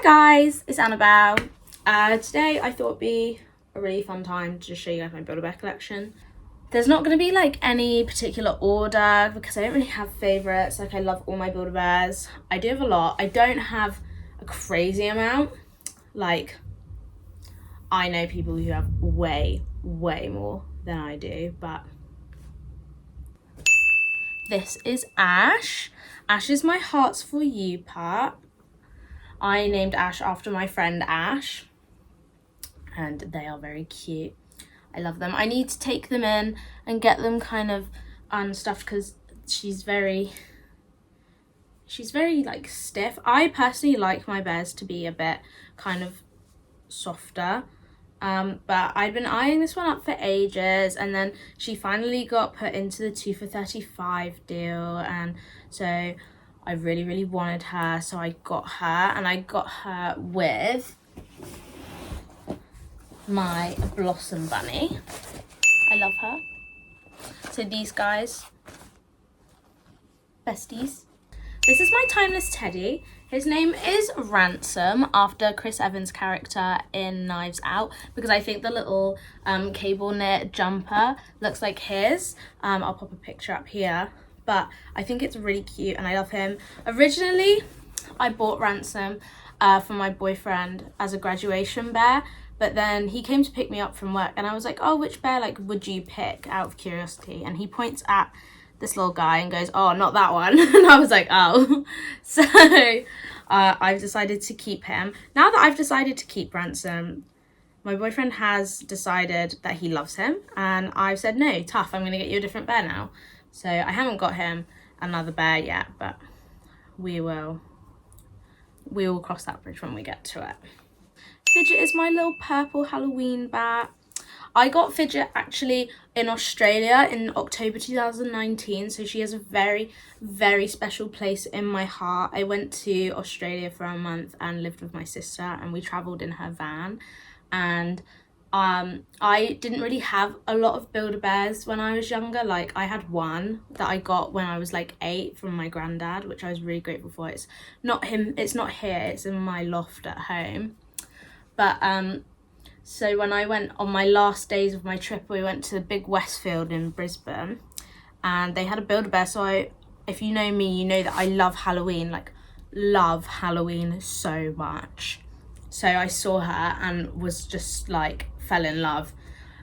guys, it's Annabelle. Today I thought it'd be a really fun time to just show you guys my Build-A-Bear collection. There's not going to be like any particular order because I don't really have favourites. Like, I love all my Build-A-Bears. I do have a lot. I don't have a crazy amount. Like, I know people who have way more than I do, but this is Ash. Ash is my Hearts for You pup. I named Ash after my friend Ash, and they are very cute. I love them. I need to take them in and get them kind of unstuffed because she's very like stiff. I personally like my bears to be a bit kind of softer, but I've been eyeing this one up for ages, and then she finally got put into the 2 for $35 deal, and so I really wanted her, so I got her, and I got her with my Blossom Bunny. I love her. So these guys, besties. This is my Timeless Teddy. His name is Ransom, after Chris Evans' character in Knives Out, because I think the little cable knit jumper looks like his. I'll pop a picture up here, but I think it's really cute and I love him. Originally, I bought Ransom for my boyfriend as a graduation bear, but then he came to pick me up from work and I was like, oh, which bear like would you pick out of curiosity? And he points at this little guy and goes, oh, not that one. And I was like, oh. So I've decided to keep him. Now that I've decided to keep Ransom, my boyfriend has decided that he loves him, and I've said, no, tough, I'm gonna get you a different bear now. So I haven't got him another bear yet, but we will cross that bridge when we get to it. Fidget is my little purple Halloween bat. I got Fidget actually in Australia in October 2019, so she has a very special place in my heart. I went to Australia for a month and lived with my sister, and we travelled in her van, and I didn't really have a lot of Build-A-Bears when I was younger. Like, I had one that I got when I was like 8 from my granddad, which I was really grateful for. It's not here, it's in my loft at home. But so when I went on my last days of my trip, we went to the Big Westfield in Brisbane, and they had a Build-A-Bear. So if you know me, you know that I love Halloween, like love Halloween so much. So I saw her and was just like, fell in love.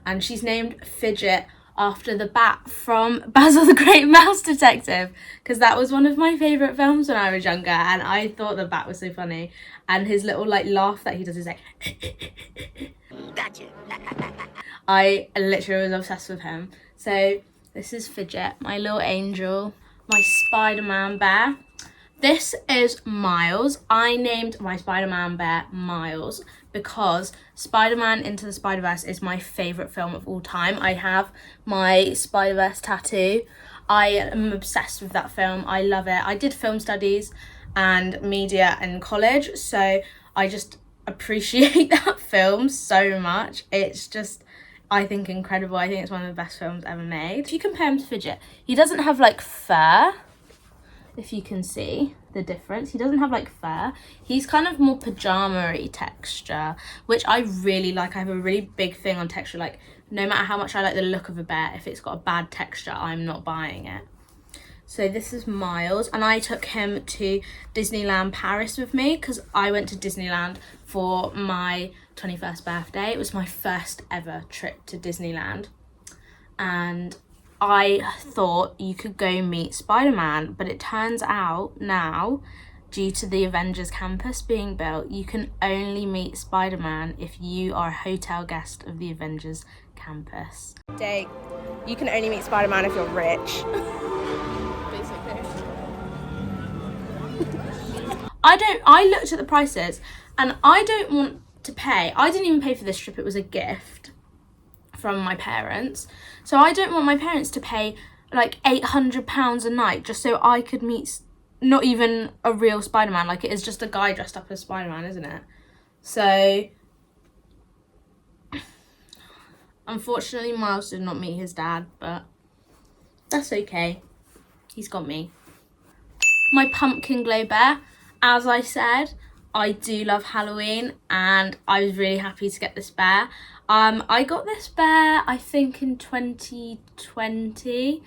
And she's named Fidget after the bat from Basil the Great Mouse Detective, because that was one of my favourite films when I was younger, and I thought the bat was so funny. And his little like laugh that he does is like gotcha. I literally was obsessed with him. So this is Fidget, my little angel, my Spider-Man bear. This is Miles. I named my Spider-Man bear Miles because Spider-Man Into the Spider-Verse is my favourite film of all time. I have my Spider-Verse tattoo. I am obsessed with that film. I love it. I did film studies and media in college, so I just appreciate that film so much. It's just, I think, incredible. I think it's one of the best films ever made. If you compare him to Fidget, he doesn't have like fur. If you can see the difference, he doesn't have like fur. He's kind of more pajama-y texture, which I really like. I have a really big thing on texture. Like, no matter how much I like the look of a bear, if it's got a bad texture, I'm not buying it. So this is Miles, and I took him to Disneyland Paris with me because I went to Disneyland for my 21st birthday. It was my first ever trip to Disneyland, and I thought you could go meet Spider-Man, but it turns out now, due to the Avengers campus being built, you can only meet Spider-Man if you are a hotel guest of the Avengers campus. Dang, you can only meet Spider-Man if you're rich. I looked at the prices and I don't want to pay. I didn't even pay for this trip. It was a gift from my parents. So I don't want my parents to pay like £800 a night just so I could meet not even a real Spider-Man. Like, it is just a guy dressed up as Spider-Man, isn't it? So unfortunately, Miles did not meet his dad, but that's okay. He's got me. My pumpkin glow bear, as I said, I do love Halloween, and I was really happy to get this bear. I got this bear, I think, in 2020.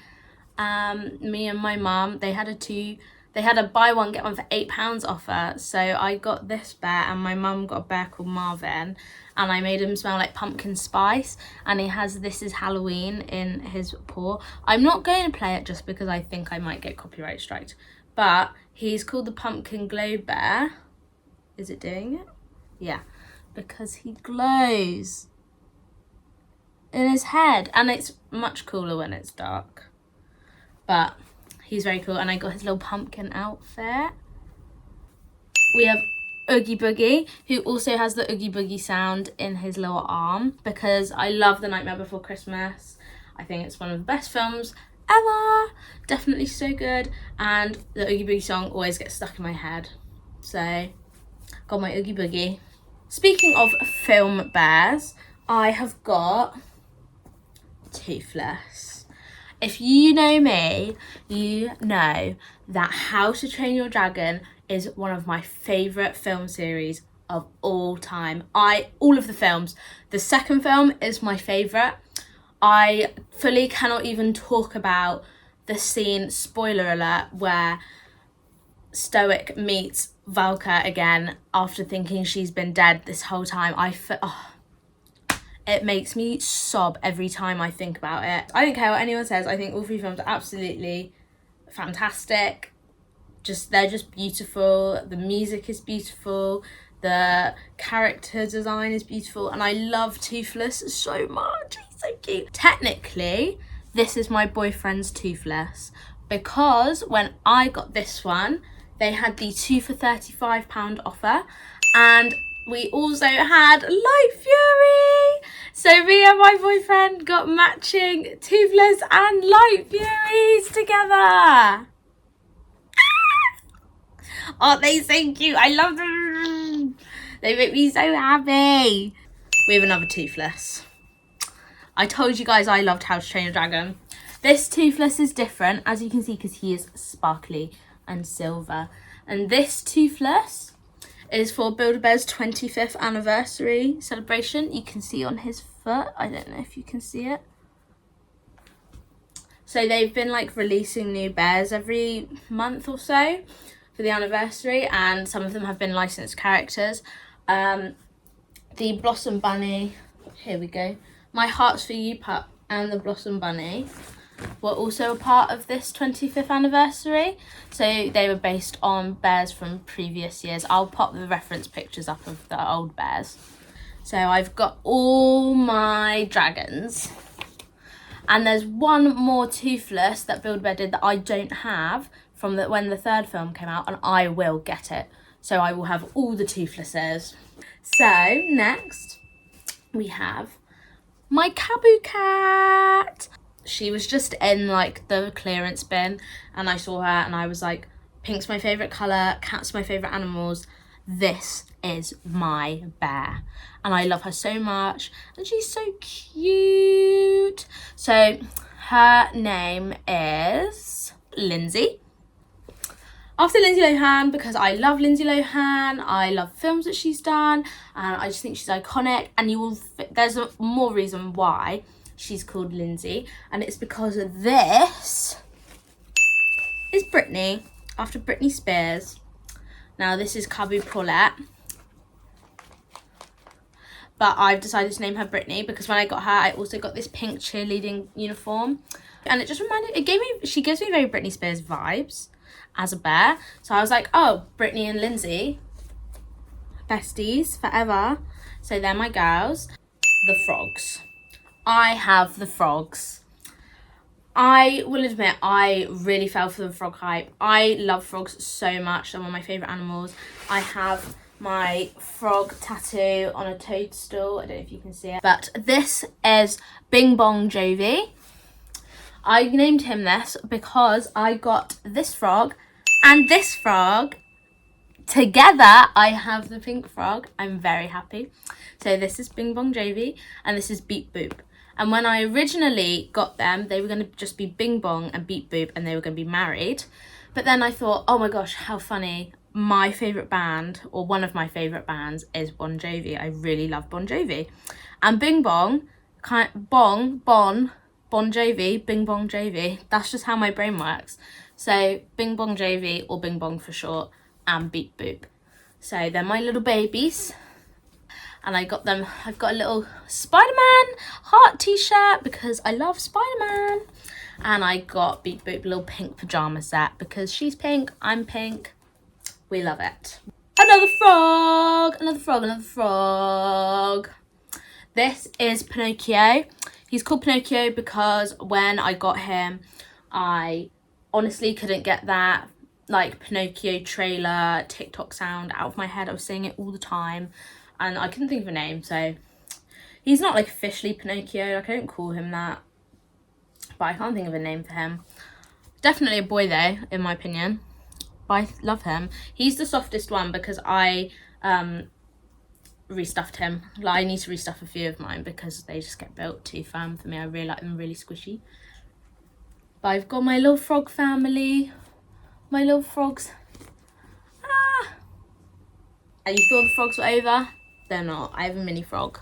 Me and my mum, they had a buy one get one for £8 offer. So I got this bear, and my mum got a bear called Marvin, and I made him smell like pumpkin spice, and he has "This Is Halloween" in his paw. I'm not going to play it just because I think I might get copyright striked, but he's called the Pumpkin Glow Bear. Is it doing it? Yeah, because he glows in his head, and it's much cooler when it's dark. But he's very cool, and I got his little pumpkin outfit. We have Oogie Boogie, who also has the Oogie Boogie sound in his lower arm, because I love The Nightmare Before Christmas. I think it's one of the best films ever. Definitely so good, and the Oogie Boogie song always gets stuck in my head. So, got my Oogie Boogie. Speaking of film bears, I have got Toothless. If you know me, you know that How to Train Your Dragon is one of my favourite film series of all time. All of the films. The second film is my favourite. I fully cannot even talk about the scene, spoiler alert, where Stoic meets Valka again after thinking she's been dead this whole time. It makes me sob every time I think about it. I don't care what anyone says. I think all three films are absolutely fantastic. They're just beautiful. The music is beautiful. The character design is beautiful. And I love Toothless so much. He's so cute. Technically, this is my boyfriend's Toothless, because when I got this one, they had the 2 for £35 offer, and we also had Light Fury. So me and my boyfriend got matching Toothless and Light Furies together. Aren't they so cute? I love them. They make me so happy. We have another Toothless. I told you guys I loved How to Train a Dragon. This Toothless is different, as you can see, because he is sparkly and silver. And this Toothless is for Build-A-Bear's 25th anniversary celebration. You can see on his foot. I don't know if you can see it. So they've been like releasing new bears every month or so for the anniversary, and some of them have been licensed characters. The Blossom Bunny, here we go. My Heart's For You pup and the Blossom Bunny were also a part of this 25th anniversary. So they were based on bears from previous years. I'll pop the reference pictures up of the old bears. So I've got all my dragons. And there's one more Toothless that Build-A-Bear did that I don't have from when the third film came out, and I will get it. So I will have all the Toothlesses. So next we have my Kabu cat. She was just in like the clearance bin, and I saw her and I was like, pink's my favourite colour, cat's my favourite animals. This is my bear. And I love her so much, and she's so cute. So her name is Lindsay. After Lindsay Lohan, because I love Lindsay Lohan, I love films that she's done, and I just think she's iconic. And there's more reason why she's called Lindsay, and it's because of this is Britney, after Britney Spears. Now this is Kabu Paulette, but I've decided to name her Britney because when I got her, I also got this pink cheerleading uniform, and it just she gives me very Britney Spears vibes as a bear. So I was like, oh, Britney and Lindsay, besties forever. So they're my girls. The frogs. I have the frogs. I will admit, I really fell for the frog hype. I love frogs so much. They're one of my favourite animals. I have my frog tattoo on a toadstool. I don't know if you can see it. But this is Bing Bong Jovi. I named him this because I got this frog and this frog together. I have the pink frog. I'm very happy. So this is Bing Bong Jovi and this is Beep Boop. And when I originally got them, they were going to just be Bing Bong and Beep Boop, and they were going to be married. But then I thought, oh my gosh, how funny. my favourite band, or one of my favourite bands, is Bon Jovi. I really love Bon Jovi. And Bing Bong, Bon Jovi, Bing Bong Jovi. That's just how my brain works. So Bing Bong Jovi, or Bing Bong for short, and Beep Boop. So they're my little babies. And I've got a little Spider-Man heart t-shirt because I love Spider-Man. And I got Beep Boop a little pink pyjama set because she's pink, I'm pink. We love it. Another frog, another frog, another frog. This is Pinocchio. He's called Pinocchio because when I got him, I honestly couldn't get that like Pinocchio trailer TikTok sound out of my head. I was saying it all the time and I couldn't think of a name. So he's not like officially Pinocchio. Like, I don't call him that, but I can't think of a name for him. Definitely a boy though, in my opinion. But I love him. He's the softest one because I restuffed him. Like, I need to restuff a few of mine because they just get built too firm for me. I really like them really squishy. But I've got my little frog family. My little frogs. Ah! And you thought the frogs were over? They're not. I have a mini frog.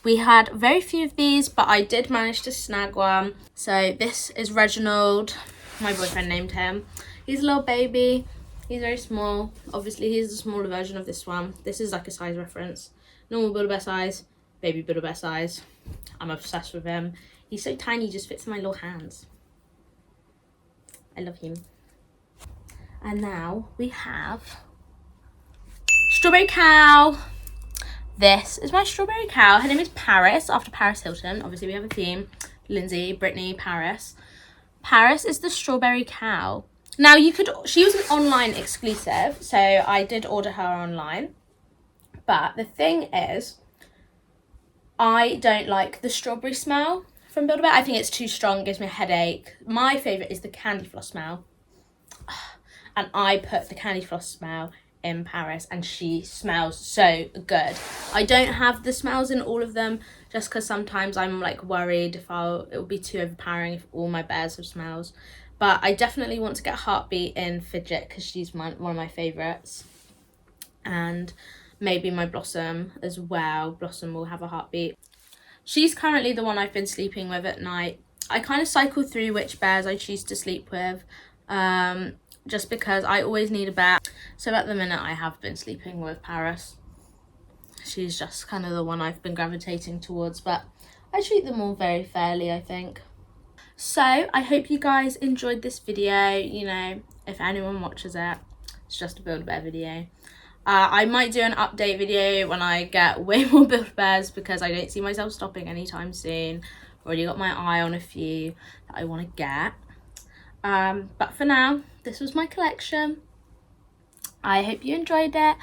We had very few of these, but I did manage to snag one. So this is Reginald. My boyfriend named him. He's a little baby. He's very small. Obviously, he's the smaller version of this one. This is like a size reference. Normal Build-A-Bear size, baby Build-A-Bear size. I'm obsessed with him. He's so tiny, he just fits in my little hands. I love him. And now we have Strawberry Cow. This is my Strawberry Cow. Her name is Paris, after Paris Hilton. Obviously, we have a theme. Lindsay, Brittany, Paris. Paris is the Strawberry Cow. Now, she was an online exclusive, so I did order her online. But the thing is, I don't like the strawberry smell from Build-A-Bear. I think it's too strong, it gives me a headache. My favourite is the candy floss smell. And I put the candy floss smell in Paris and she smells so good. I don't have the smells in all of them just because sometimes I'm like worried if it will be too overpowering if all my bears have smells. But I definitely want to get Heartbeat in Fidget because she's one of my favourites. And maybe my Blossom as well. Blossom will have a Heartbeat. She's currently the one I've been sleeping with at night. I kind of cycle through which bears I choose to sleep with. Just because I always need a bear. So at the minute I have been sleeping with Paris. She's just kind of the one I've been gravitating towards, but I treat them all very fairly, I think. So I hope you guys enjoyed this video. You know, if anyone watches it, it's just a Build-A-Bear video. I might do an update video when I get way more Build-A-Bears because I don't see myself stopping anytime soon. Already got my eye on a few that I want to get. But for now, this was my collection. I hope you enjoyed it.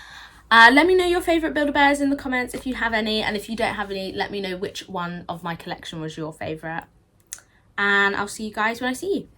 Let me know your favourite Build-A-Bears in the comments if you have any, and if you don't have any, let me know which one of my collection was your favourite. And I'll see you guys when I see you.